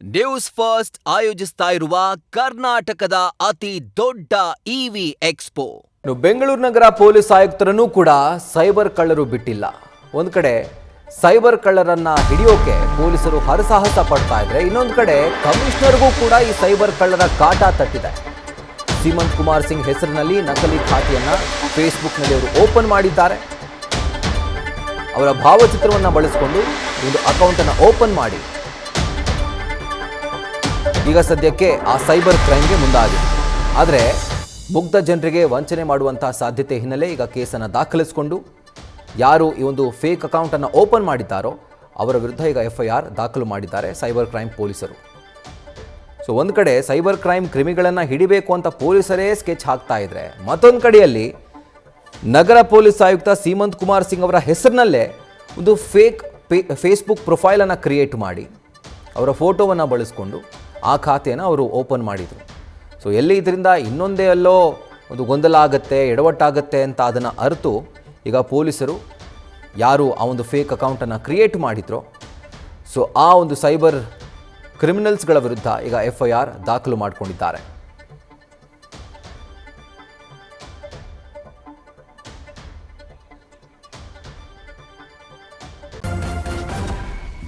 News first ಆಯೋಜಿಸ್ತಾ ಇರುವ ಕರ್ನಾಟಕದ ಅತಿ ದೊಡ್ಡ ಇವಿ ಎಕ್ಸ್ಪೋ. ಬೆಂಗಳೂರು ನಗರ ಪೊಲೀಸ್ ಆಯುಕ್ತರನ್ನು ಕೂಡ ಸೈಬರ್ ಕಳ್ಳರು ಬಿಟ್ಟಿಲ್ಲ. ಒಂದು ಕಡೆ ಸೈಬರ್ ಕಳ್ಳರನ್ನ ಹಿಡಿಯೋಕೆ ಪೊಲೀಸರು ಹರಸಾಹಸ ಪಡ್ತಾ ಇದ್ರೆ, ಇನ್ನೊಂದು ಕಡೆ ಕಮಿಷನರ್ಗೂ ಕೂಡ ಈ ಸೈಬರ್ ಕಳ್ಳರ ಕಾಟ ತಟ್ಟಿದೆ. ಸೀಮಂತ್ ಕುಮಾರ್ ಸಿಂಗ್ ಹೆಸರಿನಲ್ಲಿ ನಕಲಿ ಖಾತೆಯನ್ನ ಫೇಸ್ಬುಕ್ನಲ್ಲಿ ಅವರು ಓಪನ್ ಮಾಡಿದ್ದಾರೆ. ಅವರ ಭಾವಚಿತ್ರವನ್ನು ಬಳಸಿಕೊಂಡು ಒಂದು ಅಕೌಂಟ್ ಅನ್ನು ಓಪನ್ ಮಾಡಿ ಈಗ ಸದ್ಯಕ್ಕೆ ಆ ಸೈಬರ್ ಕ್ರೈಮ್ಗೆ ಮುಂದಾಗಿದೆ. ಆದರೆ ಮುಗ್ಧ ಜನರಿಗೆ ವಂಚನೆ ಮಾಡುವಂತಹ ಸಾಧ್ಯತೆ ಹಿನ್ನೆಲೆ ಈಗ ಕೇಸನ್ನು ದಾಖಲಿಸಿಕೊಂಡು ಯಾರು ಈ ಒಂದು ಫೇಕ್ ಅಕೌಂಟನ್ನು ಓಪನ್ ಮಾಡಿದ್ದಾರೋ ಅವರ ವಿರುದ್ಧ ಈಗ FIR ದಾಖಲು ಮಾಡಿದ್ದಾರೆ ಸೈಬರ್ ಕ್ರೈಮ್ ಪೊಲೀಸರು. ಸೊ ಒಂದು ಕಡೆ ಸೈಬರ್ ಕ್ರೈಮ್ ಕ್ರಿಮಿಗಳನ್ನು ಹಿಡಿಬೇಕು ಅಂತ ಪೊಲೀಸರೇ ಸ್ಕೆಚ್ ಹಾಕ್ತಾ ಇದ್ರೆ, ಮತ್ತೊಂದು ಕಡೆಯಲ್ಲಿ ನಗರ ಪೊಲೀಸ್ ಆಯುಕ್ತ ಸೀಮಂತ್ ಕುಮಾರ್ ಸಿಂಗ್ ಅವರ ಹೆಸರಿನಲ್ಲೇ ಒಂದು ಫೇಕ್ ಫೇಸ್ಬುಕ್ ಪ್ರೊಫೈಲನ್ನು ಕ್ರಿಯೇಟ್ ಮಾಡಿ ಅವರ ಫೋಟೋವನ್ನು ಬಳಸಿಕೊಂಡು ಆ ಖಾತೆಯನ್ನು ಅವರು ಓಪನ್ ಮಾಡಿದರು. ಸೊ ಎಲ್ಲಿ ಇದರಿಂದ ಇನ್ನೊಂದೇ ಎಲ್ಲೋ ಒಂದು ಗೊಂದಲ ಆಗುತ್ತೆ, ಎಡವಟ್ಟಾಗುತ್ತೆ ಅಂತ ಅದನ್ನು ಅರಿತು ಈಗ ಪೊಲೀಸರು ಯಾರು ಆ ಒಂದು ಫೇಕ್ ಅಕೌಂಟನ್ನು ಕ್ರಿಯೇಟ್ ಮಾಡಿದ್ರೋ ಸೊ ಆ ಒಂದು ಸೈಬರ್ ಕ್ರಿಮಿನಲ್ಸ್ಗಳ ವಿರುದ್ಧ ಈಗ FIR ದಾಖಲು ಮಾಡಿಕೊಂಡಿದ್ದಾರೆ.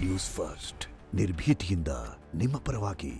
ನ್ಯೂಸ್ ಫಸ್ಟ್ ನಿರ್ಭೀತಿಯಿಂದ ನಿಮ್ಮ ಪರವಾಗಿ.